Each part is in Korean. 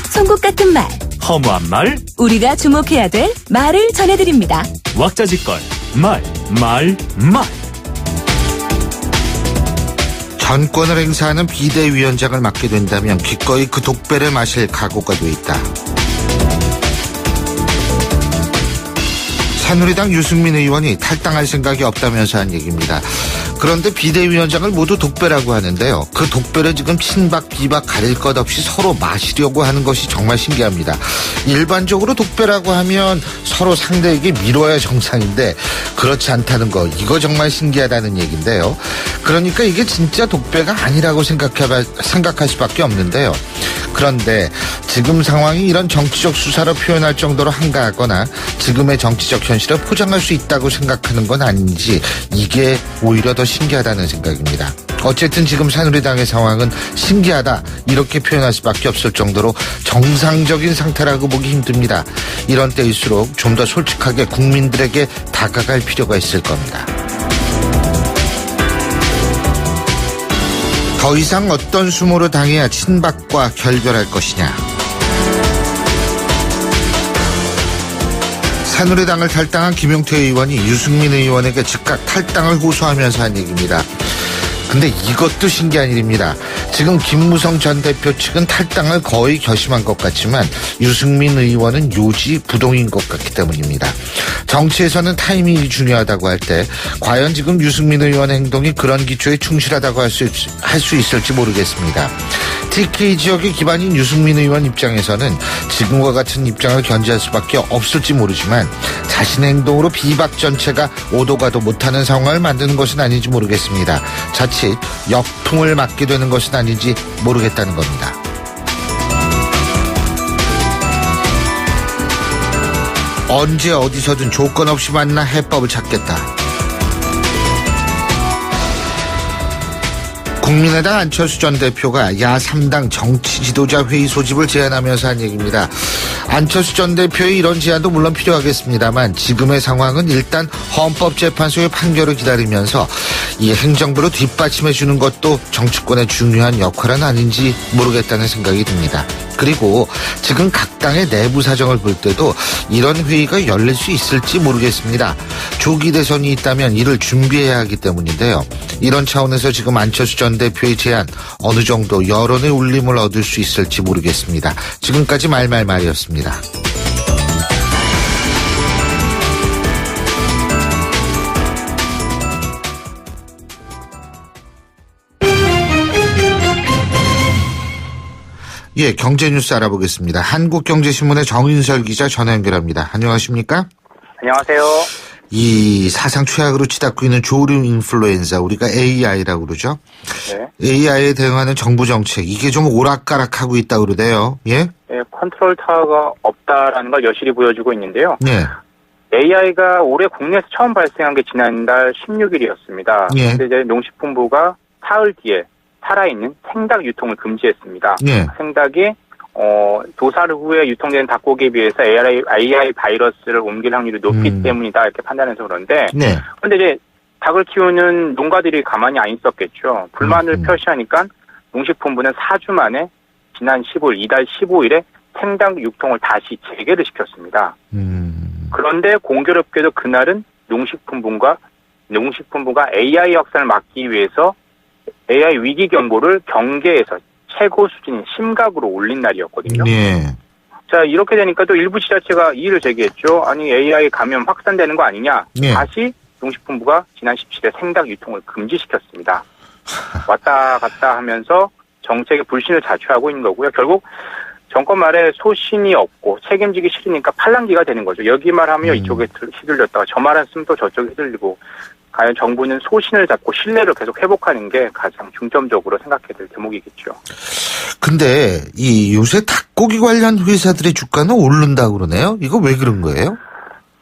송곳 같은 말, 허무한 말, 우리가 주목해야 될 말을 전해드립니다. 왁자지껄, 말. 전권을 행사하는 비대위원장을 맡게 된다면 기꺼이 그 독배를 마실 각오가 돼 있다. 새누리당 유승민 의원이 탈당할 생각이 없다면서 한 얘기입니다. 그런데 비대위원장을 모두 독배라고 하는데요. 그 독배를 지금 친박, 비박 가릴 것 없이 서로 마시려고 하는 것이 정말 신기합니다. 일반적으로 독배라고 하면 서로 상대에게 미뤄야 정상인데 그렇지 않다는 거, 이거 정말 신기하다는 얘기인데요. 그러니까 이게 진짜 독배가 아니라고 생각할 수밖에 없는데요. 그런데 지금 상황이 이런 정치적 수사로 표현할 정도로 한가하거나 지금의 정치적 현실을 포장할 수 있다고 생각하는 건 아닌지, 이게 오히려 더 신기하다는 생각입니다. 어쨌든 지금 새누리당의 상황은 신기하다, 이렇게 표현할 수밖에 없을 정도로 정상적인 상태라고 보기 힘듭니다. 이런 때일수록 좀 더 솔직하게 국민들에게 다가갈 필요가 있을 겁니다. 더 이상 어떤 수모를 당해야 친박과 결별할 것이냐. 새누리당을 탈당한 김용태 의원이 유승민 의원에게 즉각 탈당을 호소하면서 한 얘기입니다. 근데 이것도 신기한 일입니다. 지금 김무성 전 대표 측은 탈당을 거의 결심한 것 같지만 유승민 의원은 요지부동인 것 같기 때문입니다. 정치에서는 타이밍이 중요하다고 할 때 과연 지금 유승민 의원 행동이 그런 기초에 충실하다고 할 수 있을지 모르겠습니다. TK 지역의 기반인 유승민 의원 입장에서는 지금과 같은 입장을 견지할 수밖에 없을지 모르지만 자신의 행동으로 비박 전체가 오도 가도 못하는 상황을 만드는 것은 아닌지 모르겠습니다. 자칫 역풍을 맞게 되는 것은 아닌지 모르겠다는 겁니다. 언제 어디서든 조건 없이 만나 해법을 찾겠다. 국민의당 안철수 전 대표가 야3당 정치 지도자 회의 소집을 제안하면서 한 얘기입니다. 안철수 전 대표의 이런 제안도 물론 필요하겠습니다만 지금의 상황은 일단 헌법재판소의 판결을 기다리면서 이 행정부로 뒷받침해 주는 것도 정치권의 중요한 역할은 아닌지 모르겠다는 생각이 듭니다. 그리고 지금 각 당의 내부 사정을 볼 때도 이런 회의가 열릴 수 있을지 모르겠습니다. 조기 대선이 있다면 이를 준비해야 하기 때문인데요. 이런 차원에서 지금 안철수 전 대표의 제안 어느 정도 여론의 울림을 얻을 수 있을지 모르겠습니다. 지금까지 말이었습니다. 예, 경제뉴스 알아보겠습니다. 한국경제신문의 정인설 기자 전화 연결합니다. 안녕하십니까? 안녕하세요. 이 사상 최악으로 치닫고 있는 조류 인플루엔자, 우리가 AI라고 그러죠? 네. AI에 대응하는 정부 정책, 이게 좀 오락가락하고 있다고 그러대요. 예? 네, 컨트롤 타워가 없다라는 걸 여실히 보여주고 있는데요. 네. AI가 올해 국내에서 처음 발생한 게 지난달 16일이었습니다. 예. 근데 이제 농식품부가 사흘 뒤에 살아있는 생닭 유통을 금지했습니다. 예. 생닭이 도살 후에 유통되는 닭고기에 비해서 AI 바이러스를 옮길 확률이 높기 때문이다, 이렇게 판단해서 그런데. 네. 근데 이제 닭을 키우는 농가들이 가만히 안 있었겠죠. 불만을 표시하니까 농식품부는 4주 만에 지난 15일, 이달 15일에 생닭 유통을 다시 재개를 시켰습니다. 그런데 공교롭게도 그날은 농식품부가 AI 확산을 막기 위해서 AI 위기 경보를 경계에서 최고 수준인 심각으로 올린 날이었거든요. 네. 자, 이렇게 되니까 또 일부 지자체가 이의를 제기했죠. 아니, AI 감염 확산되는 거 아니냐. 네. 다시 농식품부가 지난 17일 생닭 유통을 금지시켰습니다. 왔다 갔다 하면서 정책의 불신을 자초하고 있는 거고요. 결국 정권 말에 소신이 없고 책임지기 싫으니까 팔랑귀가 되는 거죠. 여기 말하면 이쪽에 휘둘렸다가 저 말했으면 또 저쪽에 휘둘리고, 과연 정부는 소신을 잡고 신뢰를 계속 회복하는 게 가장 중점적으로 생각해야 될 대목이겠죠. 근데 이 요새 닭고기 관련 회사들의 주가는 오른다고 그러네요. 이거 왜 그런 거예요?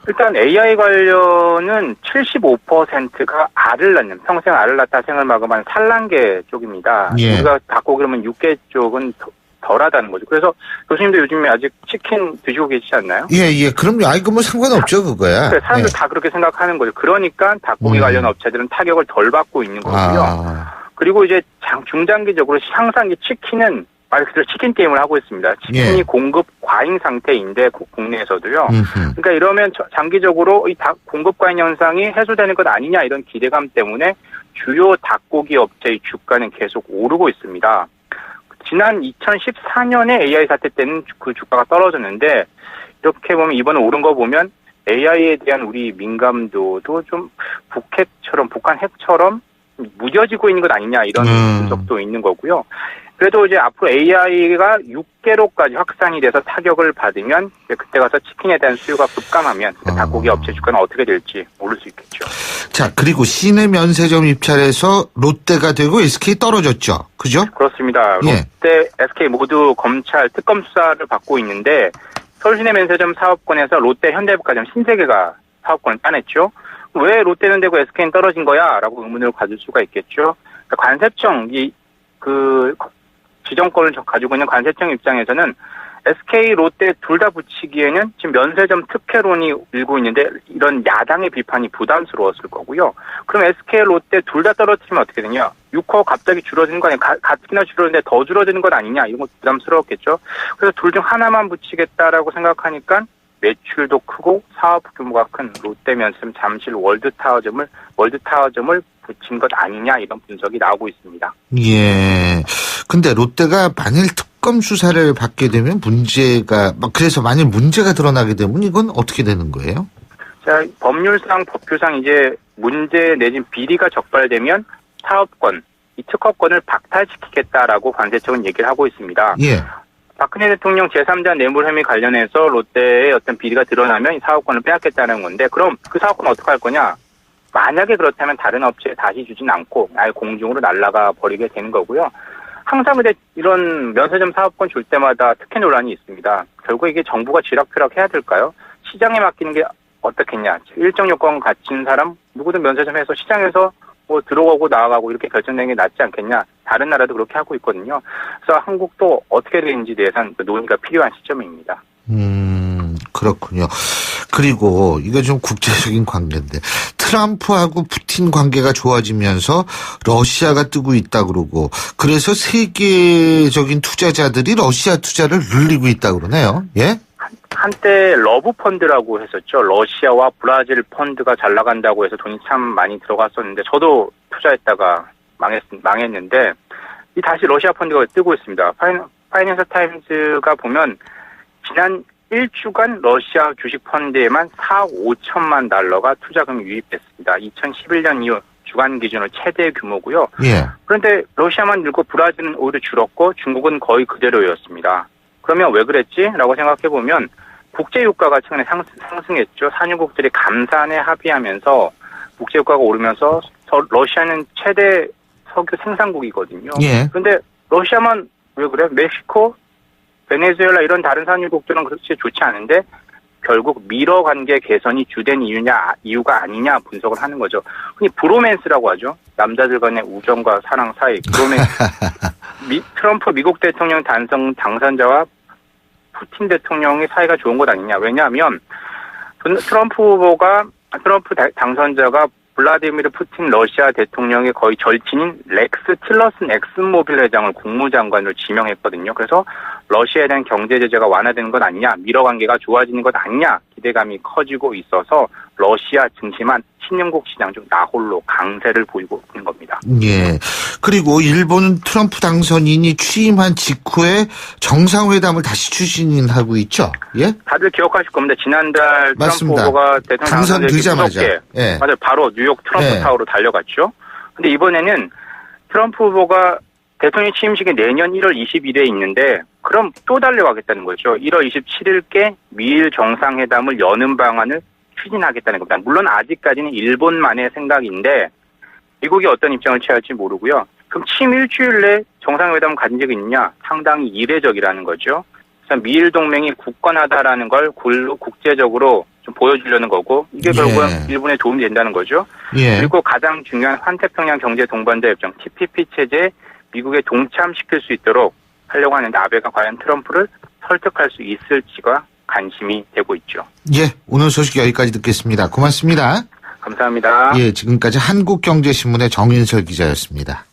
일단 AI 관련은 75%가 알을 낳는, 평생 알을 낳다 생을 마감한 산란계 쪽입니다. 예. 우리가 닭고기 그러면 육계 쪽은 덜하다는 거죠. 그래서 교수님도 요즘에 아직 치킨 드시고 계시지 않나요? 예. 그럼요. 아이고, 뭐 상관없죠, 그거야. 사람들 예. 다 그렇게 생각하는 거죠. 그러니까 닭고기 관련 업체들은 타격을 덜 받고 있는 거고요. 그리고 이제 중장기적으로 항상 치킨은 말 그대로 치킨 게임을 하고 있습니다. 치킨이 예. 공급 과잉 상태인데 국내에서도요. 음흠. 그러니까 이러면 장기적으로 이 공급 과잉 현상이 해소되는 것 아니냐 이런 기대감 때문에 주요 닭고기 업체의 주가는 계속 오르고 있습니다. 지난 2014년에 AI 사태 때는 그 주가가 떨어졌는데 이렇게 보면 이번에 오른 거 보면 AI에 대한 우리 민감도도 좀 북한 핵처럼 무뎌지고 있는 것 아니냐 이런 분석도 있는 거고요. 그래도 이제 앞으로 AI가 6개로까지 확산이 돼서 타격을 받으면 그때 가서 치킨에 대한 수요가 급감하면 닭고기 업체 주가는 어떻게 될지 모를 수 있겠죠. 자, 그리고 시내 면세점 입찰에서 롯데가 되고 SK 떨어졌죠. 그죠? 그렇습니다. 예. 롯데, SK 모두 검찰 특검 수사를 받고 있는데 서울시내 면세점 사업권에서 롯데, 현대백화점, 신세계가 사업권을 따냈죠. 왜 롯데는 되고 SK는 떨어진 거야? 라고 의문을 가질 수가 있겠죠. 그러니까 관세청, 지정권을 가지고 있는 관세청 입장에서는 SK, 롯데 둘 다 붙이기에는 지금 면세점 특혜론이 일고 있는데 이런 야당의 비판이 부담스러웠을 거고요. 그럼 SK, 롯데 둘 다 떨어뜨리면 어떻게 되냐? 6호 갑자기 줄어드는 거 아니야? 가뜩이나 줄어드는데 더 줄어드는 건 아니냐? 이런 거 부담스러웠겠죠. 그래서 둘 중 하나만 붙이겠다라고 생각하니까 매출도 크고 사업 규모가 큰 롯데 면세점 잠실 월드타워점을 붙인 것 아니냐 이런 분석이 나오고 있습니다. 예. 근데 롯데가 만일 특검 수사를 받게 되면 그래서 만일 문제가 드러나게 되면 이건 어떻게 되는 거예요? 자, 법규상 이제 문제 내진 비리가 적발되면 사업권, 이 특허권을 박탈시키겠다라고 관세청은 얘기를 하고 있습니다. 예. 박근혜 대통령 제3자 뇌물 혐의 관련해서 롯데의 어떤 비리가 드러나면 이 사업권을 빼앗겠다는 건데 그럼 그 사업권 어떻게 할 거냐? 만약에 그렇다면 다른 업체에 다시 주진 않고 아예 공중으로 날아가 버리게 되는 거고요. 항상 근데 이런 면세점 사업권 줄 때마다 특혜 논란이 있습니다. 결국 이게 정부가 쥐락펴락 해야 될까요? 시장에 맡기는 게 어떻겠냐. 일정 요건 갖춘 사람 누구든 면세점에서 시장에서 들어오고 나가고 이렇게 결정되는 게 낫지 않겠냐. 다른 나라도 그렇게 하고 있거든요. 그래서 한국도 어떻게 되는지 대해서는 논의가 필요한 시점입니다. 그렇군요. 그리고 이거 좀 국제적인 관계인데 트럼프하고 푸틴 관계가 좋아지면서 러시아가 뜨고 있다 그러고 그래서 세계적인 투자자들이 러시아 투자를 늘리고 있다 그러네요. 예? 한때 러브 펀드라고 했었죠. 러시아와 브라질 펀드가 잘 나간다고 해서 돈이 참 많이 들어갔었는데 저도 투자했다가 망했는데 다시 러시아 펀드가 뜨고 있습니다. 파이낸셜 타임즈가 보면 지난 1주간 러시아 주식 펀드에만 4억 5천만 달러가 투자금이 유입됐습니다. 2011년 이후 주간 기준으로 최대 규모고요. 예. 그런데 러시아만 늘고 브라질은 오히려 줄었고 중국은 거의 그대로였습니다. 그러면 왜 그랬지? 라고 생각해보면 국제유가가 최근에 상승했죠. 산유국들이 감산에 합의하면서 국제유가가 오르면서 러시아는 최대 석유 생산국이거든요. 예. 그런데 러시아만 왜 그래? 멕시코, 베네수엘라 이런 다른 산유국들은 그렇게 좋지 않은데 결국 미러 관계 개선이 주된 이유가 아니냐 분석을 하는 거죠. 흔히 브로맨스라고 하죠. 남자들 간의 우정과 사랑 사이. 브로맨스. 트럼프 미국 대통령 당선자와 푸틴 대통령의 사이가 좋은 것 아니냐. 왜냐하면 트럼프 당선자가 블라디미르 푸틴 러시아 대통령의 거의 절친인 렉스 틸러슨 엑슨모빌 회장을 국무장관으로 지명했거든요. 그래서 러시아에 대한 경제 제재가 완화되는 것 아니냐, 미러 관계가 좋아지는 것 아니냐 기대감이 커지고 있어서 러시아 증시만 신흥국 시장 중 나홀로 강세를 보이고 있는 겁니다. 예. 그리고 일본은 트럼프 당선인이 취임한 직후에 정상회담을 다시 추진하고 있죠. 예? 다들 기억하실 겁니다. 지난달 맞습니다. 트럼프 후보가 대통령 당선되자마자. 예. 맞아요. 바로 뉴욕 트럼프 예. 타워로 달려갔죠. 근데 이번에는 트럼프 후보가 대통령 취임식이 내년 1월 20일에 있는데 그럼 또 달려가겠다는 거죠. 1월 27일께 미일 정상회담을 여는 방안을 추진하겠다는 겁니다. 물론 아직까지는 일본만의 생각인데 미국이 어떤 입장을 취할지 모르고요. 그럼 취임 일주일 내 정상회담을 가진 적이 있느냐? 상당히 이례적이라는 거죠. 그래서 미일 동맹이 굳건하다라는 걸 국제적으로 좀 보여주려는 거고 이게 결국은 일본에 도움이 된다는 거죠. 예. 그리고 가장 중요한 환태평양 경제 동반자 협정 TPP 체제에 미국에 동참시킬 수 있도록 하려고 하는데 아베가 과연 트럼프를 설득할 수 있을지가 관심이 되고 있죠. 예. 오늘 소식 여기까지 듣겠습니다. 고맙습니다. 감사합니다. 예. 지금까지 한국경제신문의 정인설 기자였습니다.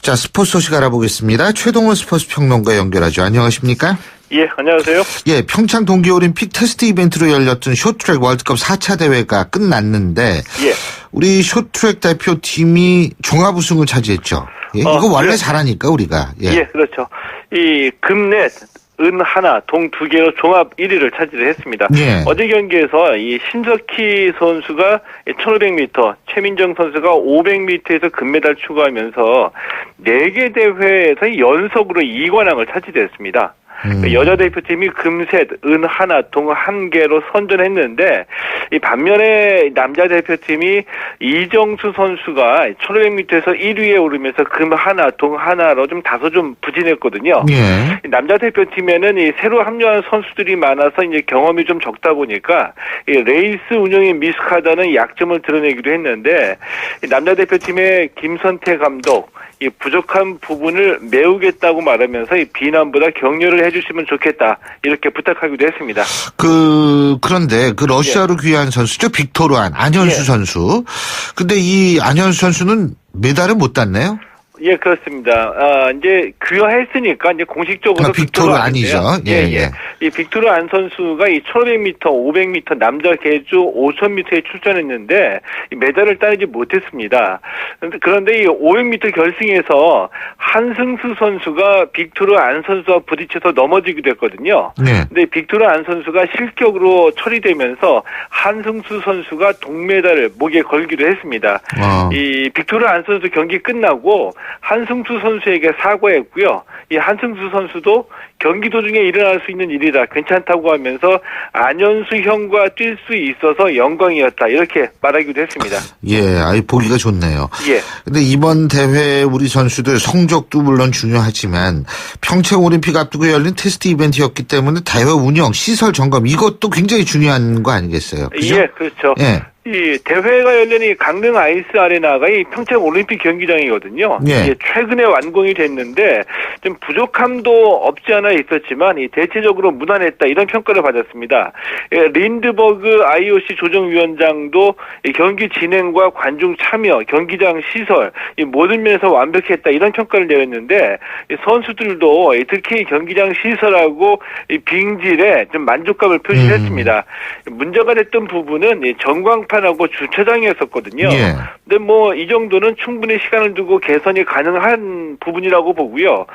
자, 스포츠 소식 알아보겠습니다. 최동원 스포츠 평론가 연결하죠. 안녕하십니까? 예, 안녕하세요. 예, 평창 동계올림픽 테스트 이벤트로 열렸던 쇼트트랙 월드컵 4차 대회가 끝났는데 예. 우리 쇼트트랙 대표팀이 종합 우승을 차지했죠. 예, 이거 원래 예. 잘하니까 우리가. 예, 그렇죠. 이 금넷, 은 하나, 동 두 개로 종합 1위를 차지를 했습니다. 예. 어제 경기에서 이 신석희 선수가 1500m, 최민정 선수가 500m에서 금메달 추가하면서 4개 대회에서 연속으로 2관왕을 차지했습니다. 여자 대표팀이 금셋, 은 하나, 동 한 개로 선전했는데 이 반면에 남자 대표팀이 이정수 선수가 1500m에서 1위에 오르면서 금 하나, 동 하나로 다소 부진했거든요. 예. 남자 대표팀에는 이 새로 합류한 선수들이 많아서 이제 경험이 좀 적다 보니까 이 레이스 운영에 미숙하다는 약점을 드러내기도 했는데 이 남자 대표팀의 김선태 감독 이 부족한 부분을 메우겠다고 말하면서 이 비난보다 격려를 해주시면 좋겠다 이렇게 부탁하기도 했습니다. 그런데 그 러시아로 귀화한 선수죠. 빅토르 안현수 예. 선수. 근데 이 안현수 선수는 메달을 못 땄네요. 예, 그렇습니다. 이제 귀화했으니까 이제 공식적으로 빅토르 아니죠. 예, 예. 이 빅토르 안 선수가 이 1500m, 500m 남자 계주 5000m에 출전했는데 이 메달을 따내지 못했습니다. 그런데 이 500m 결승에서 한승수 선수가 빅토르 안 선수와 부딪혀서 넘어지기도 했거든요. 네. 근데 빅토르 안 선수가 실격으로 처리되면서 한승수 선수가 동메달을 목에 걸기도 했습니다. 이 빅토르 안 선수 경기 끝나고 한승수 선수에게 사과했고요. 이 한승수 선수도 경기 도중에 일어날 수 있는 일이라 괜찮다고 하면서 안현수 형과 뛸 수 있어서 영광이었다 이렇게 말하기도 했습니다. 예, 아이 보기가 좋네요. 예. 근데 이번 대회 우리 선수들 성적도 물론 중요하지만 평창 올림픽 앞두고 열린 테스트 이벤트였기 때문에 대회 운영, 시설 점검 이것도 굉장히 중요한 거 아니겠어요? 그죠? 예, 그렇죠. 예. 이 대회가 열린 이 강릉 아이스 아레나가 이 평창 올림픽 경기장이거든요. 예. 최근에 완공이 됐는데 좀 부족함도 없지 않아 있었지만 이 대체적으로 무난했다 이런 평가를 받았습니다. 린드버그 IOC 조정위원장도 이 경기 진행과 관중 참여, 경기장 시설 이 모든 면에서 완벽했다 이런 평가를 내렸는데 이 선수들도 특히 경기장 시설하고 이 빙질에 좀 만족감을 표시했습니다. 문제가 됐던 부분은 이 전광판하고 주차장이었었거든요. 예. 근데 뭐 이 정도는 충분히 시간을 두고 개선이 가능한 부분이라고 보고요.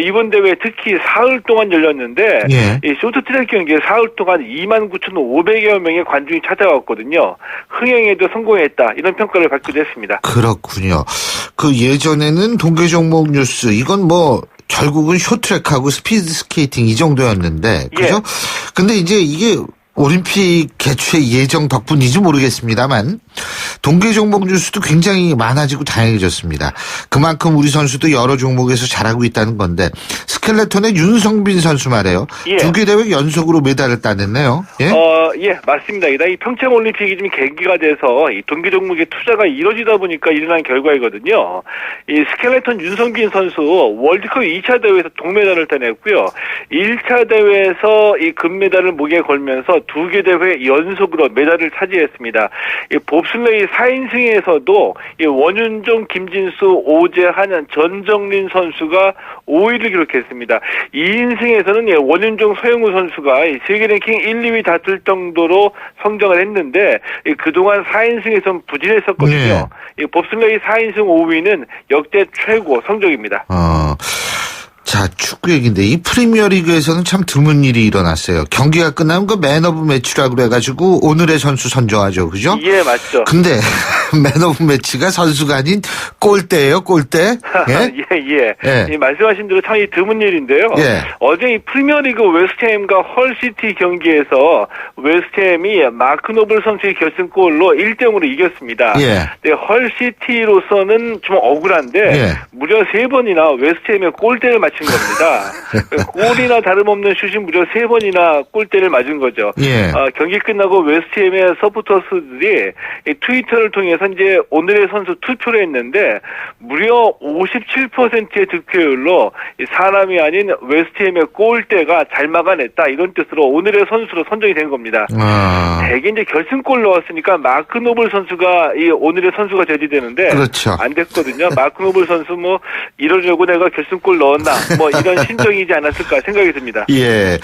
이번 대회 특히 사흘 동안 열렸는데 예. 이 쇼트트랙 경기에 사흘 동안 29,500여 명의 관중이 찾아왔거든요. 흥행에도 성공했다 이런 평가를 받기도 했습니다. 그렇군요. 그 예전에는 동계 종목 뉴스 이건 뭐 결국은 쇼트트랙하고 스피드 스케이팅 이 정도였는데 그죠? 예. 근데 이제 이게 올림픽 개최 예정 덕분인지 모르겠습니다만 동계 종목 뉴스도 굉장히 많아지고 다양해졌습니다. 그만큼 우리 선수도 여러 종목에서 잘하고 있다는 건데 스켈레톤의 윤성빈 선수 말이에요. 예. 2개 대회 연속으로 메달을 따냈네요. 예? 예, 맞습니다. 이 평창 올림픽이 좀 계기가 돼서 이 동계 종목에 투자가 이루어지다 보니까 일어난 결과이거든요. 이 스켈레톤 윤성빈 선수 월드컵 2차 대회에서 동메달을 따냈고요. 1차 대회에서 이 금메달을 목에 걸면서 2개 대회 연속으로 메달을 차지했습니다. 이 봅슬레이 4인승에서도 이 원윤종, 김진수, 오재한, 전정린 선수가 5위를 기록했습니다. 2인승에서는 원윤종, 서영우 선수가 세계 랭킹 1, 2위 다툴 정도로 성장을 했는데 그동안 4인승에서는 부진했었거든요. 이 봅슬레이 4인승 5위는 역대 최고 성적입니다. 자, 축구 얘기인데 이 프리미어리그에서는 참 드문 일이 일어났어요. 경기가 끝나면 그 맨 오브 매치라고 그래가지고 오늘의 선수 선정하죠. 그죠? 예, 맞죠. 근데 맨 오브 매치가 선수가 아닌 골대예요. 골대. 예? 예. 이 말씀하신 대로 참 드문 일인데요. 예. 어제 이 프리미어리그 웨스트햄과 헐시티 경기에서 웨스트햄이 마크 노블 선수의 결승골로 1-0으로 이겼습니다. 예. 네, 헐시티로서는 좀 억울한데 예. 무려 3번이나 웨스트햄의 골대를 맞힌 겁니다. 골이나 다름없는 슛이 무려 3번이나 골대를 맞은 거죠. 예. 경기 끝나고 웨스트햄의 서포터스들이 이 트위터를 통해서 현재 오늘의 선수 투표를 했는데 무려 57%의 득표율로 사람이 아닌 웨스트햄의 골대가 잘 막아냈다 이런 뜻으로 오늘의 선수로 선정이 된 겁니다. 대개 이제 결승골 넣었으니까 마크 노블 선수가 이 오늘의 선수가 제지되는데 그렇죠. 안 됐거든요. 마크 노블 선수 뭐 이러려고 내가 결승골 넣었나 뭐 이런 심정이지 않았을까 생각이 듭니다. 예.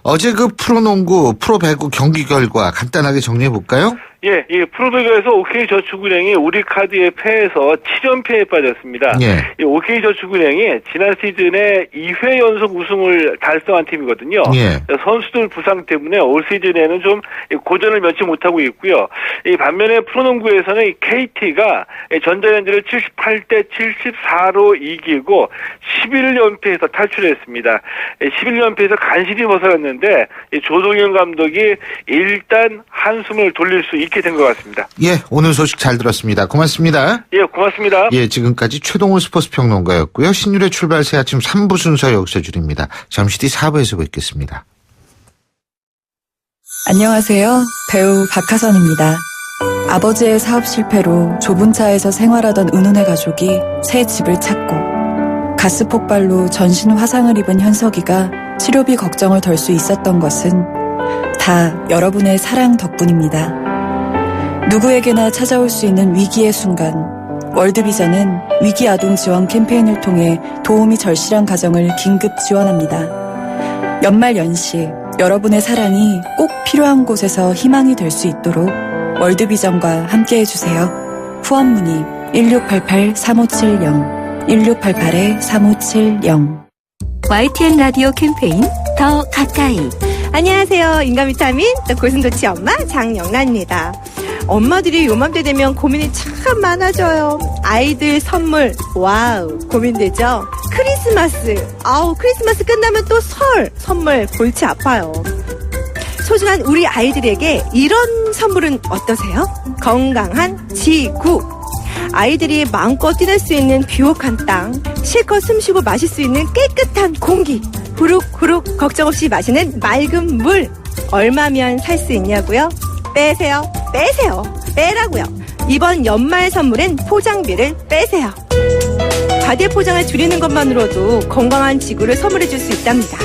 어제 그 프로농구, 프로배구 경기 결과 간단하게 정리해 볼까요? 예, 프로배구에서 OK저축은행이 우리카드에 패해서 7연패에 빠졌습니다. 예. 이 OK저축은행이 지난 시즌에 2회 연속 우승을 달성한 팀이거든요. 예. 선수들 부상 때문에 올 시즌에는 좀 고전을 면치 못하고 있고요. 이 반면에 프로농구에서는 이 KT가 전자랜드를 78대 74로 이기고 11연패에서 탈출했습니다. 11연패에서 간신히 벗어났는데 조동현 감독이 일단 한숨을 돌릴 수 있게 된 것 같습니다. 예, 오늘 소식 잘 들었습니다. 고맙습니다. 예, 고맙습니다. 예, 지금까지 최동훈 스포츠 평론가였고요. 신율의 출발 새 아침 3부 순서 여기서 줄입니다. 잠시 뒤 4부에서 뵙겠습니다. 안녕하세요. 배우 박하선입니다. 아버지의 사업 실패로 좁은 차에서 생활하던 은훈의 가족이 새 집을 찾고 가스 폭발로 전신 화상을 입은 현석이가 치료비 걱정을 덜 수 있었던 것은 다 여러분의 사랑 덕분입니다. 누구에게나 찾아올 수 있는 위기의 순간, 월드비전은 위기 아동 지원 캠페인을 통해 도움이 절실한 가정을 긴급 지원합니다. 연말 연시, 여러분의 사랑이 꼭 필요한 곳에서 희망이 될 수 있도록 월드비전과 함께해주세요. 후원 문의 1688-3570, 1688-3570. YTN 라디오 캠페인 더 가까이. 안녕하세요. 인간비타민 또 고슴도치 엄마 장영란입니다. 엄마들이 요맘때 되면 고민이 참 많아져요. 아이들 선물 와우 고민되죠. 크리스마스 크리스마스 끝나면 또 설 선물 골치 아파요. 소중한 우리 아이들에게 이런 선물은 어떠세요? 건강한 지구. 아이들이 마음껏 뛰놀 수 있는 비옥한 땅, 실컷 숨쉬고 마실 수 있는 깨끗한 공기, 후룩후룩 걱정 없이 마시는 맑은 물. 얼마면 살 수 있냐고요? 빼세요. 빼라고요. 이번 연말 선물엔 포장비를 빼세요. 과대 포장을 줄이는 것만으로도 건강한 지구를 선물해 줄 수 있답니다.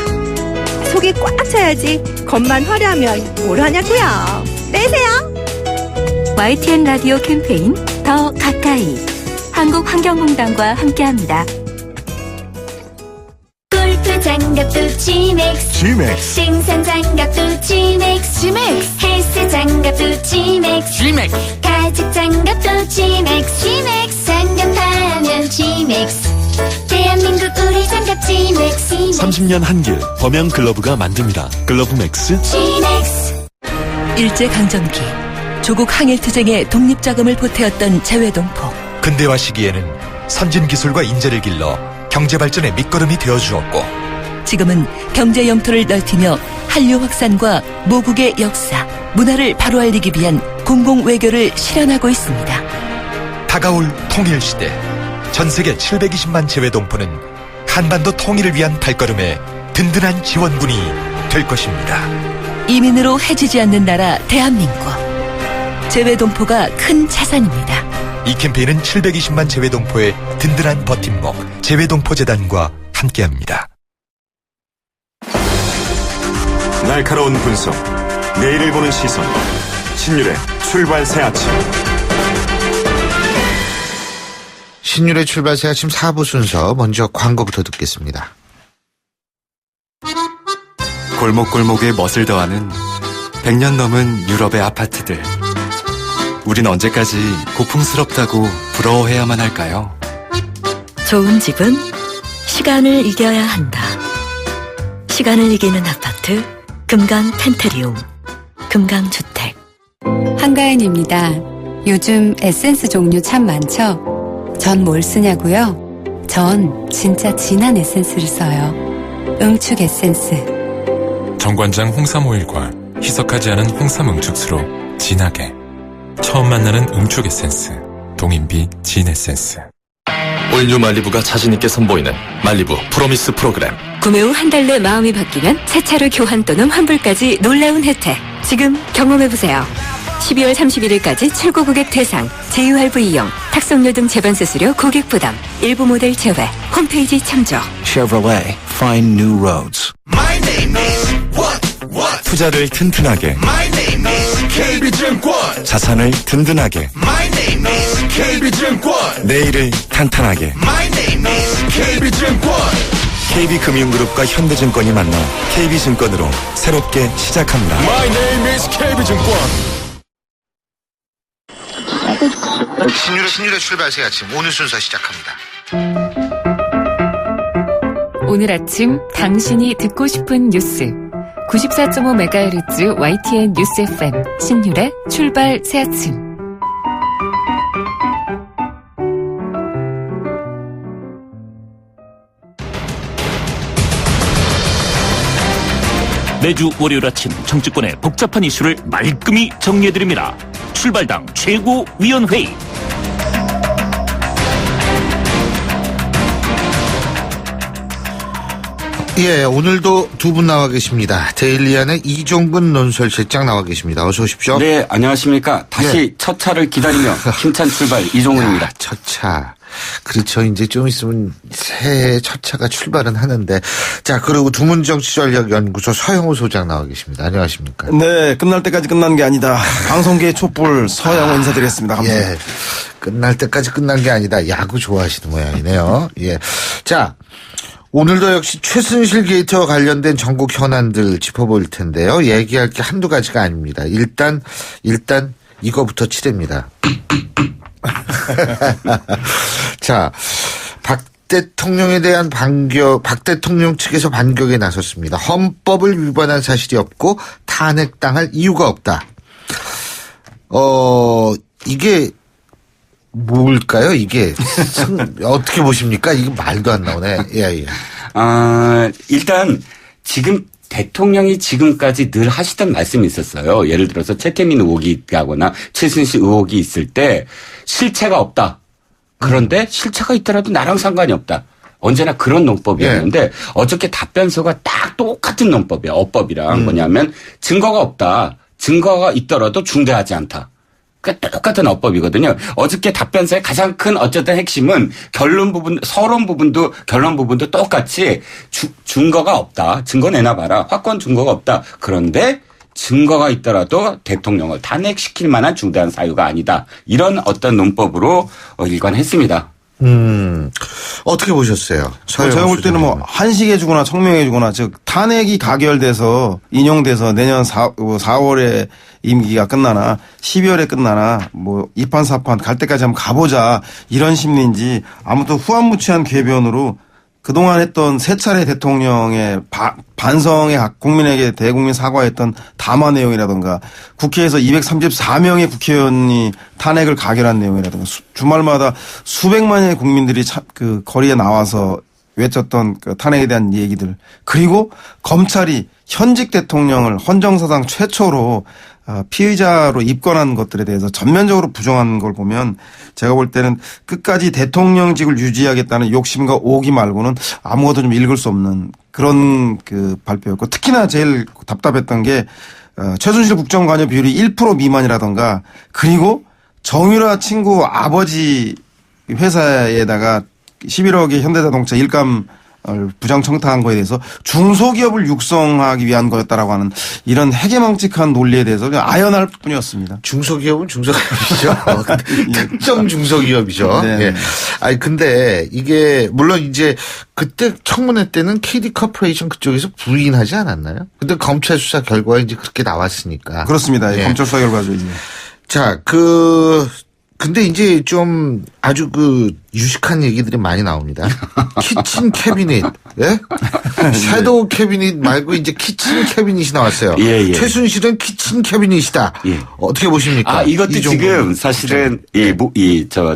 속이 꽉 차야지 겉만 화려하면 뭘 하냐고요. 빼세요. YTN 라디오 캠페인 더 가까이. 한국환경공단과 함께합니다. 골프 장갑도 지맥스, 생산 장갑도 지맥스, 헬스 장갑도 지맥스, 가죽 장갑도 지맥스, 장갑하면 지맥스. 대한민국 우리 장갑 지맥스. 30년 한길 범양 글러브가 만듭니다. 글러브 맥스. 지맥스. 일제강점기 조국 항일투쟁의 독립자금을 보태었던 재외동포. 근대화 시기에는 선진기술과 인재를 길러 경제발전의 밑거름이 되어주었고, 지금은 경제 영토를 넓히며 한류 확산과 모국의 역사, 문화를 바로 알리기 위한 공공외교를 실현하고 있습니다. 다가올 통일시대, 전세계 720만 재외동포는 한반도 통일을 위한 발걸음의 든든한 지원군이 될 것입니다. 이민으로 해지지 않는 나라 대한민국. 재외동포가 큰 자산입니다. 이 캠페인은 720만 재외동포의 든든한 버팀목 재외동포재단과 함께합니다. 날카로운 분석, 내일을 보는 시선, 신율의 출발 새 아침. 신율의 출발 새 아침 4부 순서, 먼저 광고부터 듣겠습니다. 골목골목에 멋을 더하는 100년 넘은 유럽의 아파트들. 우린 언제까지 고풍스럽다고 부러워해야만 할까요? 좋은 집은 시간을 이겨야 한다. 시간을 이기는 아파트 금강 펜테리움, 금강주택. 한가인입니다. 요즘 에센스 종류 참 많죠? 전 뭘 쓰냐고요? 전 진짜 진한 에센스를 써요. 응축 에센스. 정관장 홍삼 오일과 희석하지 않은 홍삼 응축수로 진하게. 처음 만나는 응축 에센스. 동인비 진 에센스. 올뉴 말리부가 자신있게 선보이는 말리부 프로미스 프로그램. 구매 후 한 달 내 마음이 바뀌면 새 차로 교환 또는 환불까지 놀라운 혜택. 지금 경험해보세요. 12월 31일까지 출고 고객 대상 JURV 이용 탁송료 등 재반 수수료 고객 부담 일부 모델 제외. 홈페이지 참조. Chevrolet, find new roads. My name is what? 투자를 튼튼하게. My name is KB증권. 자산을 든든하게. My name is KB증권. 내일을 탄탄하게. My name is KB증권. KB금융그룹과 현대증권이 만나 KB증권으로 새롭게 시작합니다. My name is KB증권. 신유의 출발 새 아침 오늘 순서 시작합니다. 오늘 아침 당신이 듣고 싶은 뉴스 94.5MHz YTN 뉴스 FM 신율의 출발 새 아침. 매주 월요일 아침 정치권의 복잡한 이슈를 말끔히 정리해드립니다. 출발당 최고위원회의. 예, 오늘도 두 분 나와 계십니다. 데일리안의 이종근 논설실장 나와 계십니다. 어서 오십시오. 네, 안녕하십니까. 다시 첫 차를 기다리며 힘찬 출발 이종훈입니다. 첫 차. 그렇죠. 이제 좀 있으면 새해 첫 차가 출발은 하는데. 자, 그리고 두문정치전략연구소 서영호 소장 나와 계십니다. 안녕하십니까. 네, 끝날 때까지 끝난 게 아니다. 방송계의 촛불 서영호 인사드리겠습니다. 감사합니다. 예. 끝날 때까지 끝난 게 아니다. 야구 좋아하시는 모양이네요. 예. 자. 오늘도 역시 최순실 게이트와 관련된 전국 현안들 짚어볼 텐데요. 얘기할 게 한두 가지가 아닙니다. 일단 이거부터 치릅니다. 자, 박 대통령에 대한 박 대통령 측에서 반격에 나섰습니다. 헌법을 위반한 사실이 없고 탄핵당할 이유가 없다. 이게 뭘까요? 이게 어떻게 보십니까? 이거 말도 안 나오네. 예. 일단 지금 대통령이 지금까지 늘 하시던 말씀이 있었어요. 예를 들어서 최태민 의혹이 있다거나 최순실 의혹이 있을 때 실체가 없다. 그런데 실체가 있더라도 나랑 상관이 없다. 언제나 그런 논법이었는데 어저께 답변서가 딱 똑같은 논법이야. 어법이랑 뭐냐면 증거가 없다. 증거가 있더라도 중대하지 않다. 그러니까 똑같은 어법이거든요. 어저께 답변서의 가장 큰 어쨌든 핵심은 서론 부분도 결론 부분도 똑같이 증거가 없다. 증거 내놔봐라. 확건 증거가 없다. 그런데 증거가 있더라도 대통령을 탄핵시킬 만한 중대한 사유가 아니다. 이런 어떤 논법으로 일관했습니다. 어떻게 보셨어요? 제가 볼 때는 뭐 한식해주거나 청명해주거나 즉 탄핵이 가결돼서 인용돼서 내년 4월에 임기가 끝나나 12월에 끝나나 뭐 2판 4판 갈 때까지 한번 가보자 이런 심리인지 아무튼 후한무치한 궤변으로 그동안 했던 세 차례 대통령의 반성에 국민에게 대국민 사과했던 담화 내용이라든가 국회에서 234명의 국회의원이 탄핵을 가결한 내용이라든가 주말마다 수백만의 국민들이 그 거리에 나와서 외쳤던 그 탄핵에 대한 얘기들 그리고 검찰이 현직 대통령을 헌정사상 최초로 피의자로 입건한 것들에 대해서 전면적으로 부정한 걸 보면 제가 볼 때는 끝까지 대통령직을 유지하겠다는 욕심과 오기 말고는 아무것도 좀 읽을 수 없는 그런 그 발표였고 특히나 제일 답답했던 게 최순실 국정관여 비율이 1% 미만이라던가 그리고 정유라 친구 아버지 회사에다가 11억의 현대자동차 일감 부장 청탁한 거에 대해서 중소기업을 육성하기 위한 거였다라고 하는 이런 해괴망측한 논리에 대해서 그냥 아연할 뿐이었습니다. 중소기업은 중소기업이죠. 특정 중소기업이죠. 네. 예. 아니 근데 이게 물론 이제 그때 청문회 때는 KD 코퍼레이션 그쪽에서 부인하지 않았나요? 근데 검찰 수사 결과가 이제 그렇게 나왔으니까. 그렇습니다. 예. 검찰 수사 결과죠 이제. 자, 근데 이제 좀 아주 유식한 얘기들이 많이 나옵니다. 키친 캐비닛, 예? 섀도우 캐비닛 말고 이제 키친 캐비닛이 나왔어요. 예. 최순실은 키친 캐비닛이다. 예. 어떻게 보십니까? 이것도 지금 사실은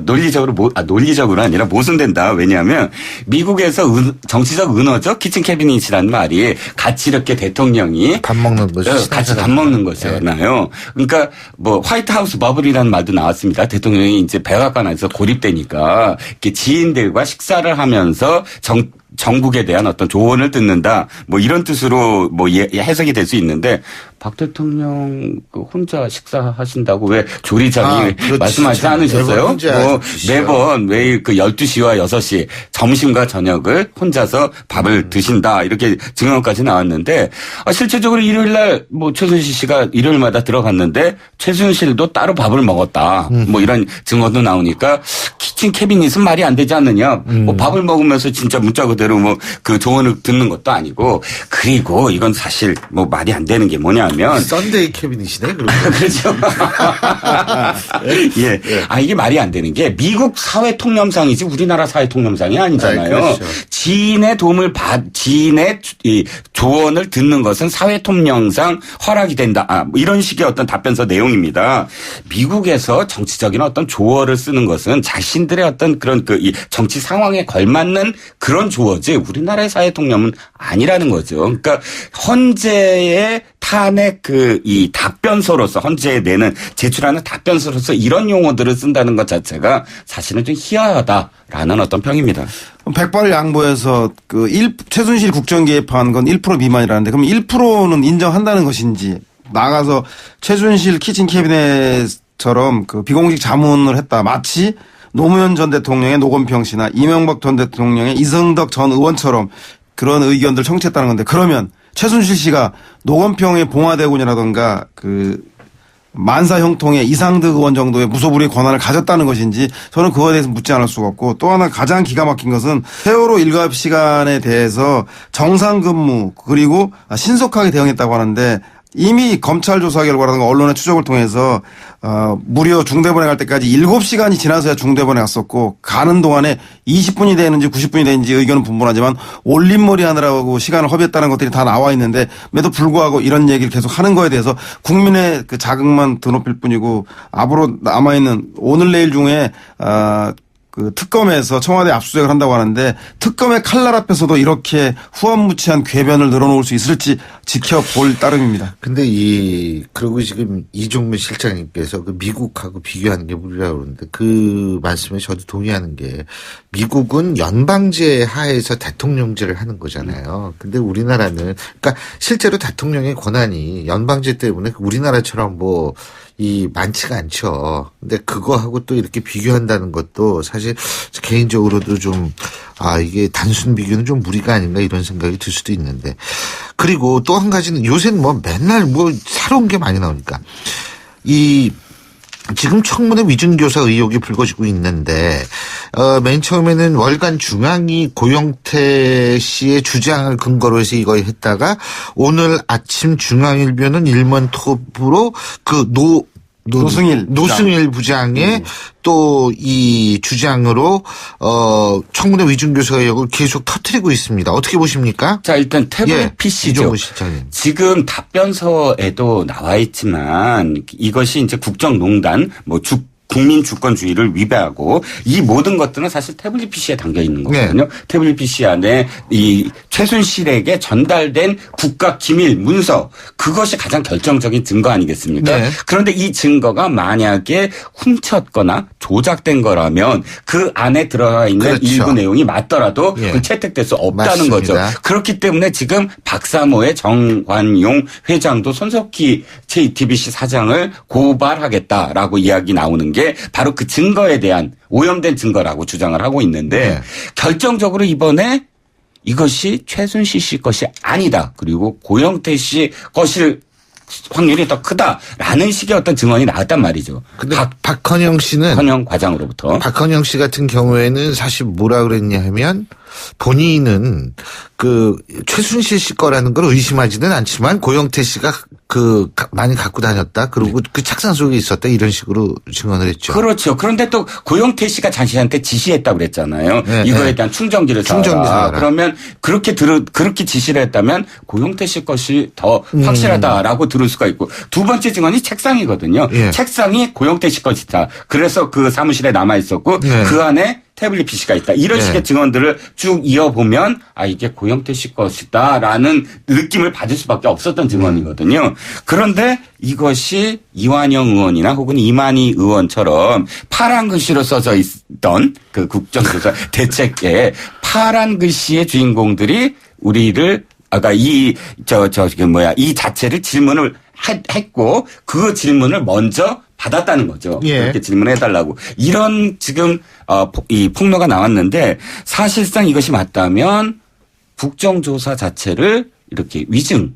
논리적으로 아니라 모순된다. 왜냐하면 미국에서 정치적 은어죠. 키친 캐비닛이라는 말이 같이 이렇게 대통령이 밥 먹는 거죠. 같이 밥 먹는 거잖아요. 그러니까 뭐 화이트하우스 버블이라는 말도 나왔습니다. 대통령이 이제 백악관 안에서 고립되니까 이렇게 지인들과 식사를 하면서 정국에 대한 어떤 조언을 듣는다. 뭐 이런 뜻으로 뭐 해석이 될 수 있는데 박 대통령 혼자 식사하신다고 왜 조리장이 말씀하지 않으셨어요? 매번 매일 12시와 6시 점심과 저녁을 혼자서 밥을 드신다. 이렇게 증언까지 나왔는데 실제적으로 일요일 날 뭐 최순실 씨가 일요일마다 들어갔는데 최순실도 따로 밥을 먹었다. 뭐 이런 증언도 나오니까 키친 캐비닛은 말이 안 되지 않느냐. 뭐 밥을 먹으면서 진짜 문자 그대로 뭐 그 조언을 듣는 것도 아니고 그리고 이건 사실 뭐 말이 안 되는 게 뭐냐면 썬데이 캐비닛이네. 그렇죠. 예. 이게 말이 안 되는 게 미국 사회 통념상이지 우리나라 사회 통념상이 아니잖아요. 그렇죠. 지인의 도움을 지인의 조언을 듣는 것은 사회 통념상 허락이 된다. 뭐 이런 식의 어떤 답변서 내용입니다. 미국에서 정치적인 어떤 조어를 쓰는 것은 자신들의 어떤 그런 이 정치 상황에 걸맞는 그런 조어지 우리나라의 사회 통념은 아니라는 거죠. 그러니까 헌재의 탄핵 이 답변서로서 헌재에 내는 제출하는 답변서로서 이런 용어들을 쓴다는 것 자체가 사실은 좀 희화하다라는 어떤 평입니다. 100발을 양보해서 최순실 국정 개입한 건 1% 미만이라는데 그럼 1%는 인정한다는 것인지 나가서 최순실 키친 캐비넷처럼 비공식 자문을 했다. 마치 노무현 전 대통령의 노건평 씨나 이명박 전 대통령의 이성덕 전 의원처럼 그런 의견들 청취했다는 건데 그러면 최순실 씨가 노건평의 봉화대군이라든가 만사 형통의 이상득 의원 정도의 무소불위의 권한을 가졌다는 것인지 저는 그거에 대해서 묻지 않을 수가 없고 또 하나 가장 기가 막힌 것은 세월호 일갑 시간에 대해서 정상근무 그리고 신속하게 대응했다고 하는데 이미 검찰 조사 결과라든가 언론의 추적을 통해서 무려 중대본에 갈 때까지 7시간이 지나서야 중대본에 갔었고 가는 동안에 20분이 되는지 90분이 되는지 의견은 분분하지만 올림머리 하느라고 시간을 허비했다는 것들이 다 나와 있는데 매도 불구하고 이런 얘기를 계속 하는 거에 대해서 국민의 자극만 드높일 뿐이고 앞으로 남아있는 오늘 내일 중에 특검에서 청와대 압수수색을 한다고 하는데 특검의 칼날 앞에서도 이렇게 후한무치한 궤변을 늘어놓을 수 있을지 지켜볼 따름입니다. 근데 그리고 지금 이종문 실장님께서 미국하고 비교하는 게 무리라고 그러는데 그 말씀에 저도 동의하는 게 미국은 연방제 하에서 대통령제를 하는 거잖아요. 근데 우리나라는 그러니까 실제로 대통령의 권한이 연방제 때문에 우리나라처럼 많지가 않죠. 근데 그거하고 또 이렇게 비교한다는 것도 사실 개인적으로도 좀, 이게 단순 비교는 좀 무리가 아닌가 이런 생각이 들 수도 있는데. 그리고 또 한 가지는 요새는 맨날 새로운 게 많이 나오니까. 지금 청문회 위증교사 의혹이 불거지고 있는데, 맨 처음에는 월간 중앙이 고영태 씨의 주장을 근거로 해서 이거 했다가, 오늘 아침 중앙일보는 일면톱으로 노승일 부장의 또 이 주장으로 청문회 위증교사 의혹을 계속 터뜨리고 있습니다. 어떻게 보십니까? 자, 일단 태블릿 PC죠. 지금 답변서에도 나와 있지만 이것이 이제 국정농단 국민 주권주의를 위배하고 이 모든 것들은 사실 태블릿 PC에 담겨 있는 거거든요. 태블릿 PC 안에 이 최순실에게 전달된 국가 기밀 문서 그것이 가장 결정적인 증거 아니겠습니까? 그런데 이 증거가 만약에 훔쳤거나 조작된 거라면 그 안에 들어가 있는 일부 내용이 맞더라도 채택될 수 없다는 거죠. 그렇기 때문에 지금 박사모의 정관용 회장도 손석희 JTBC 사장을 고발하겠다라고 이야기 나오는 게 바로 그 증거에 대한 오염된 증거라고 주장을 하고 있는데 결정적으로 이번에 이것이 최순실 씨 것이 아니다. 그리고 고영태 씨 것일 확률이 더 크다라는 식의 어떤 증언이 나왔단 말이죠. 근데 박헌영 씨는 헌영 과장으로부터 박헌영 씨 같은 경우에는 사실 뭐라 그랬냐 하면 본인은 최순실 씨 거라는 걸 의심하지는 않지만 고영태 씨가 많이 갖고 다녔다. 그리고 그 책상 속에 있었다. 이런 식으로 증언을 했죠. 그렇죠. 그런데 또 고영태 씨가 자신한테 지시했다고 그랬잖아요. 이거에 대한 충전기를 사라. 그러면 그렇게 지시를 했다면 고영태 씨 것이 더 확실하다라고 들을 수가 있고 두 번째 증언이 책상이거든요. 책상이 고영태 씨 것이다. 그래서 그 사무실에 남아 있었고 그 안에 태블릿 PC가 있다. 이런 식의 증언들을 쭉 이어보면 이게 고영태 씨 것이다라는 느낌을 받을 수밖에 없었던 증언이거든요. 그런데 이것이 이완영 의원이나 혹은 이만희 의원처럼 파란 글씨로 써져 있던 그 국정조사 대책에 파란 글씨의 주인공들이 우리를 아까 이 자체를 질문을 했고 그 질문을 먼저 받았다는 거죠. 예. 그렇게 질문해달라고. 이런 지금 이 폭로가 나왔는데 사실상 이것이 맞다면 국정조사 자체를 이렇게 위증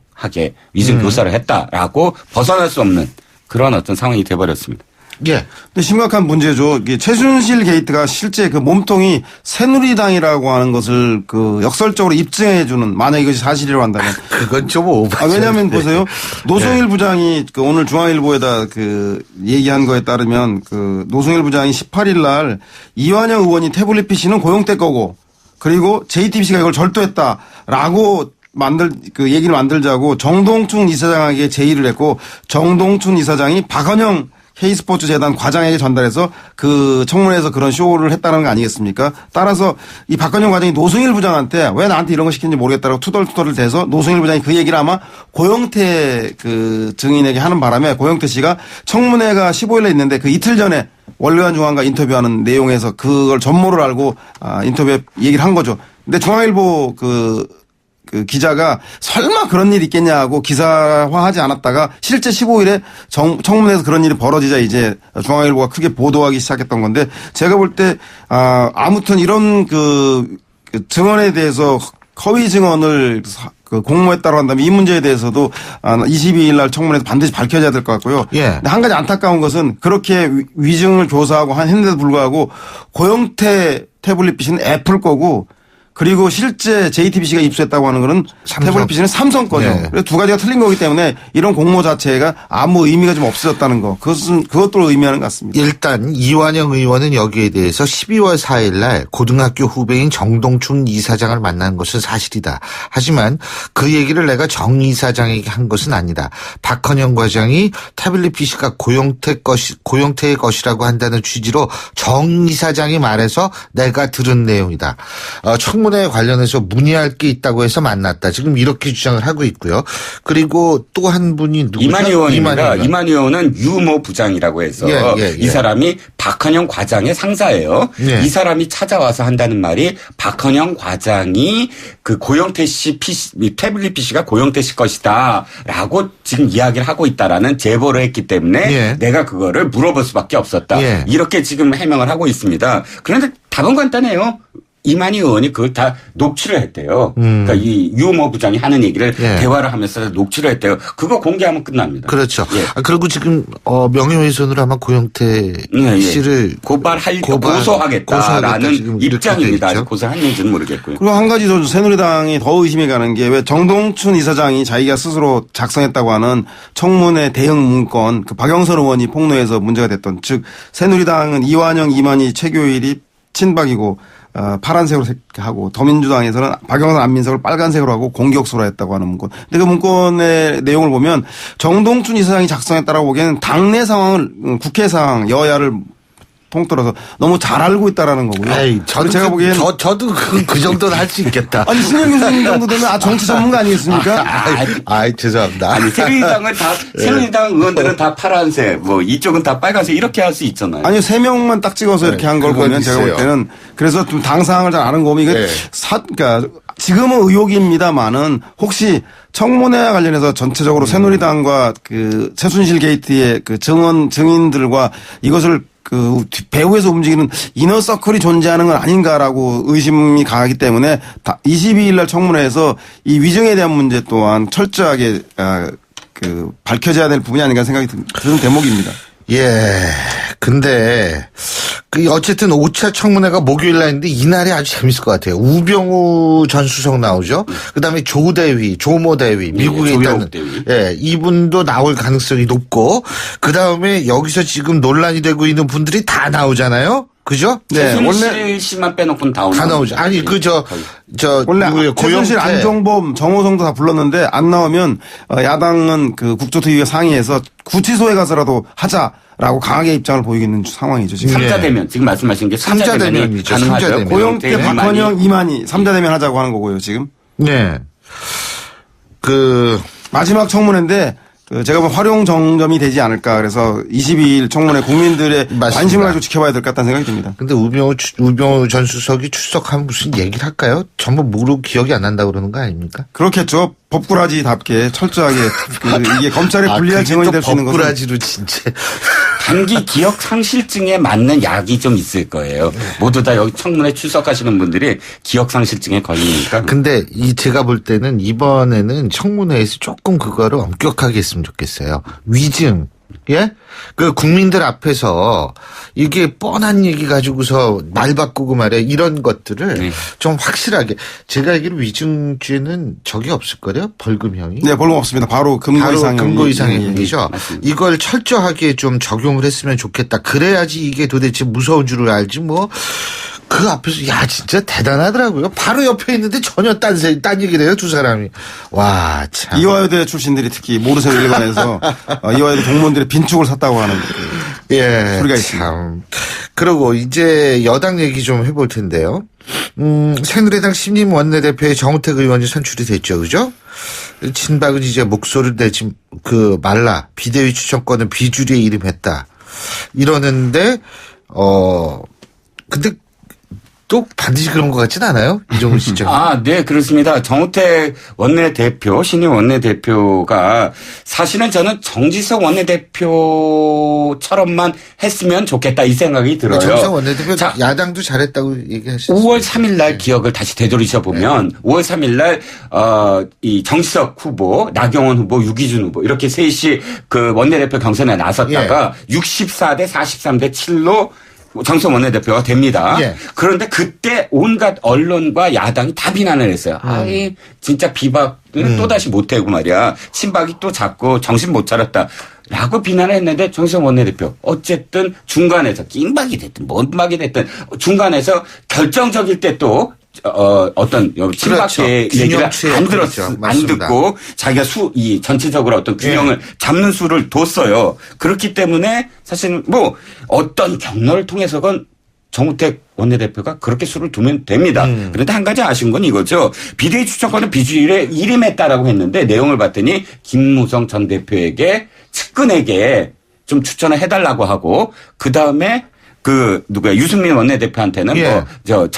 교사를 했다라고 벗어날 수 없는 그런 어떤 상황이 돼버렸습니다. 예. 근데 심각한 문제죠. 이게 최순실 게이트가 실제 그 몸통이 새누리당이라고 하는 것을 그 역설적으로 입증해주는 만약 이것이 사실이라고 한다면. 그건 좀 오버죠. 왜냐하면 네. 보세요. 노승일 부장이 그 오늘 중앙일보에다 그 얘기한 거에 따르면 그 노승일 부장이 18일 날 이완영 의원이 태블릿 PC는 고용태 거고 그리고 JTBC가 이걸 절도했다라고 그 얘기를 만들자고 정동춘 이사장에게 제의를 했고 정동춘 이사장이 박헌영 K스포츠 재단 과장에게 전달해서 그 청문회에서 그런 쇼를 했다는 거 아니겠습니까? 따라서 이 박헌영 과장이 노승일 부장한테 왜 나한테 이런 거 시키는지 모르겠다라고 투덜투덜을 대서 노승일 부장이 그 얘기를 아마 고영태 그 증인에게 하는 바람에 고영태 씨가 청문회가 15일에 있는데 그 이틀 전에 원로현 중앙과 인터뷰하는 내용에서 그걸 전모를 알고 인터뷰에 얘기를 한 거죠. 근데 중앙일보 그 기자가 설마 그런 일이 있겠냐고 기사화하지 않았다가 실제 15일에 청문회에서 그런 일이 벌어지자 이제 중앙일보가 크게 보도하기 시작했던 건데 제가 볼 때 아무튼 이런 그 증언에 대해서 허위 증언을 공모했다고 한다면 이 문제에 대해서도 22일 날 청문회에서 반드시 밝혀져야 될 것 같고요. 예. 근데 한 가지 안타까운 것은 그렇게 위증을 교사하고 했는데도 불구하고 고영태 태블릿 PC는 애플 거고 그리고 실제 JTBC가 입수했다고 하는 거는 태블릿 PC는 삼성 거죠. 네. 그래서 두 가지가 틀린 거기 때문에 이런 공모 자체가 아무 의미가 좀 없어졌다는 거. 그것도 의미하는 것 같습니다. 일단 이완영 의원은 여기에 대해서 12월 4일 날 고등학교 후배인 정동춘 이사장을 만난 것은 사실이다. 하지만 그 얘기를 내가 정 이사장에게 한 것은 아니다. 박헌영 과장이 태블릿 PC가 고영태의 것이라고 한다는 취지로 정 이사장이 말해서 내가 들은 내용이다. 청문회 관련해서 문의할 게 있다고 해서 만났다. 지금 이렇게 주장을 하고 있고요. 그리고 또 한 분이 누구죠? 이만희 의원입니다. 이만희 의원은 유모 부장이라고 해서 이 사람이 박헌영 과장의 상사예요. 이 사람이 찾아와서 한다는 말이 박헌영 과장이 그 고영태 씨 태블릿 PC가 고영태 씨 것이다라고 지금 이야기를 하고 있다라는 제보를 했기 때문에 내가 그거를 물어볼 수밖에 없었다. 이렇게 지금 해명을 하고 있습니다. 그런데 답은 간단해요. 이만희 의원이 그걸 다 녹취를 했대요. 그러니까 이 유모 부장이 하는 얘기를 대화를 하면서 녹취를 했대요. 그거 공개하면 끝납니다. 그렇죠. 그리고 지금 명예훼손으로 아마 고영태 씨를 고소하겠다라는 입장입니다. 아직 고소했는지는 모르겠고요. 그리고 한 가지 새누리당이 더 의심이 가는 게 왜 정동춘 이사장이 자기가 스스로 작성했다고 하는 청문회 대응 문건 그 박영선 의원이 폭로해서 문제가 됐던 즉 새누리당은 이완영, 이만희, 최교일이 친박이고 파란색으로 하고 더민주당에서는 박영선, 안민석을 빨간색으로 하고 공격수로 했다고 하는 문건. 근데 그 문건의 내용을 보면 정동춘 이사장이 작성했다라고 보기에는 당내 상황을 국회 상황 여야를 통틀어서 너무 잘 알고 있다라는 거고요. 에이, 제가 보기엔 저도 그 정도는 할 수 있겠다. 아니 신영 교수님 정도 되면 정치 전문가 아니겠습니까? 죄송합니다. 아니 새누리당 의원들은 다 파란색, 뭐 이쪽은 다 빨간색 이렇게 할 수 있잖아요. 아니요 3명만 딱 찍어서 이렇게 한 걸 보면 제가 볼 때는 그래서 좀 당 상황을 잘 아는 거면 이게 그러니까 지금은 의혹입니다만은 혹시 청문회와 관련해서 전체적으로 새누리당과 그 최순실 게이트의 그 증인들과 이것을 그 배후에서 움직이는 이너서클이 존재하는 건 아닌가라고 의심이 강하기 때문에 22일 날 청문회에서 이 위증에 대한 문제 또한 철저하게 그 밝혀져야 될 부분이 아닌가 생각이 드는 대목입니다. 근데 어쨌든 5차 청문회가 목요일 날인데 이날이 아주 재밌을 것 같아요. 우병우 전 수석 나오죠. 그다음에 조모 대위 미국에 있다는 이분도 나올 가능성이 높고 그다음에 여기서 지금 논란이 되고 있는 분들이 다 나오잖아요. 그죠? 최순실 씨만 빼놓고는 다 나오죠. 아니 원래 최순실, 안종범, 정호성도 다 불렀는데 안 나오면 야당은 그 국조특위가 상의해서 구치소에 가서라도 하자라고 강하게 입장을 보이고 있는 상황이죠. 지금 3자 대면 지금 말씀하신 게 3자 대면이 가능하죠. 고영태, 박헌영, 이만희 3자 대면 하자고 하는 거고요. 지금. 그 마지막 청문회인데 제가 보면 활용 정점이 되지 않을까. 그래서 22일 청문회 국민들의 관심을 가지고 지켜봐야 될 것 같다는 생각이 듭니다. 근데 우병우 전 수석이 출석하면 무슨 얘기를 할까요? 전부 모르고 기억이 안 난다고 그러는 거 아닙니까? 그렇겠죠. 법꾸라지답게 철저하게 이게 검찰에 불리한 증언이 될 수 있는 것은 법꾸라지로 진짜 단기 기억 상실증에 맞는 약이 좀 있을 거예요. 모두 다 여기 청문회 출석하시는 분들이 기억 상실증에 걸리니까. 근데 제가 볼 때는 이번에는 청문회에서 조금 그거를 엄격하게 했으면 좋겠어요. 위증. 예? 그 국민들 앞에서 이게 뻔한 얘기 가지고서 말 바꾸고 말이야 이런 것들을 좀 확실하게 제가 알기로 위증죄는 적이 없을 거예요? 벌금형이? 네, 벌금 없습니다. 바로 금고 이상의 형이죠. 이걸 철저하게 좀 적용을 했으면 좋겠다. 그래야지 이게 도대체 무서운 줄을 알지 뭐. 그 앞에서 야 진짜 대단하더라고요. 바로 옆에 있는데 전혀 딴 얘기를 해요 두 사람이. 와 참. 이화여대 출신들이 특히 모르쇠 일관에서 이화여대 동문들이 빈축을 샀다고 하는 예, 소리가 참. 그리고 이제 여당 얘기 좀 해볼 텐데요. 새누리당 신임 원내대표의 정우택 의원이 선출이 됐죠, 그죠? 친박은 이제 목소리를 내지 말라 비대위 추천권은 비주류에 이름했다 이러는데 근데 또 반드시 그런 것 같진 않아요? 이종훈 씨죠. 네, 그렇습니다. 정우택 원내대표, 신임 원내대표가 사실은 저는 정지석 원내대표처럼만 했으면 좋겠다 이 생각이 들어요. 정지석 원내대표 야당도 잘했다고 얘기하셨어요. 5월 3일 날 기억을 다시 되돌이셔 보면 5월 3일 날 이 정지석 후보, 나경원 후보, 유기준 후보 이렇게 셋이 그 원내대표 경선에 나섰다가 64대 43대 7로 정성 원내대표가 됩니다. 그런데 그때 온갖 언론과 야당이 다 비난을 했어요. 진짜 비박을 또다시 못하고 말이야. 친박이 또 자꾸 정신 못 차렸다. 라고 비난을 했는데 정성 원내대표 어쨌든 중간에서 낀박이 됐든 뭔 박이 됐든 중간에서 결정적일 때 또 어떤 친박계 얘기를 안 듣고 자기가 이 전체적으로 어떤 균형을 잡는 수를 뒀어요. 그렇기 때문에 사실 뭐 어떤 경로를 통해서건 정우택 원내대표가 그렇게 수를 두면 됩니다. 그런데 한 가지 아쉬운 건 이거죠. 비대위 추천권은 비주류에 이름했다라고 했는데 내용을 봤더니 김무성 전 대표에게 측근에게 좀 추천을 해달라고 하고 그 다음에 유승민 원내대표한테는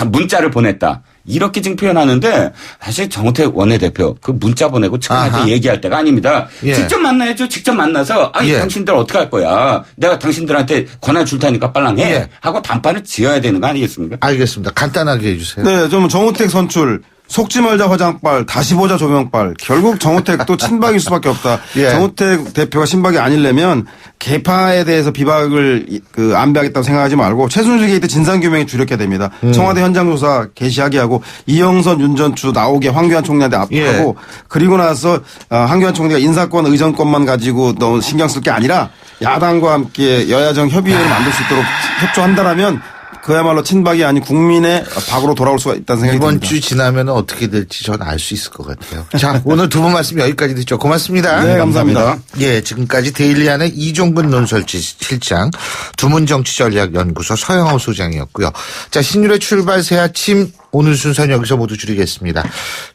문자를 보냈다. 이렇게 지금 표현하는데 사실 정우택 원내대표 그 문자 보내고 측근한테 얘기할 때가 아닙니다. 직접 만나야죠. 직접 만나서 당신들 어떻게 할 거야. 내가 당신들한테 권한 줄 테니까 빨랑 해. 하고 단판을 지어야 되는 거 아니겠습니까? 알겠습니다. 간단하게 해주세요. 네, 좀 정우택 선출. 속지 말자 화장빨, 다시 보자 조명빨. 결국 정우택도 친박일 수밖에 없다. 정우택 대표가 친박이 아니려면 개파에 대해서 비박을 안배하겠다고 생각하지 말고 최순실 게이트 진상규명에 주력해야 됩니다. 청와대 현장조사 개시하게 하고 이영선, 윤전추 나오게 황교안 총리한테 압박하고 그리고 나서 황교안 총리가 인사권, 의정권만 가지고 너무 신경 쓸 게 아니라 야당과 함께 여야정 협의회를 만들 수 있도록 협조한다라면 그야말로 친박이 아닌 국민의 박으로 돌아올 수가 있다는 생각이 듭니다. 이번 주 지나면 어떻게 될지 저는 알 수 있을 것 같아요. 자, 오늘 두 분 말씀 여기까지 듣죠. 고맙습니다. 네, 감사합니다. 예, 지금까지 데일리안의 이종근 논설실장, 두문정치전략연구소 서영호 소장이었고요. 자, 신율의 출발 새 아침 오늘 순서는 여기서 모두 줄이겠습니다.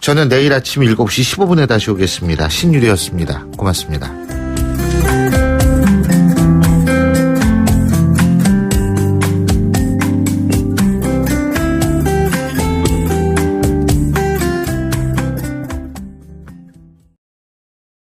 저는 내일 아침 7시 15분에 다시 오겠습니다. 신율이었습니다. 고맙습니다.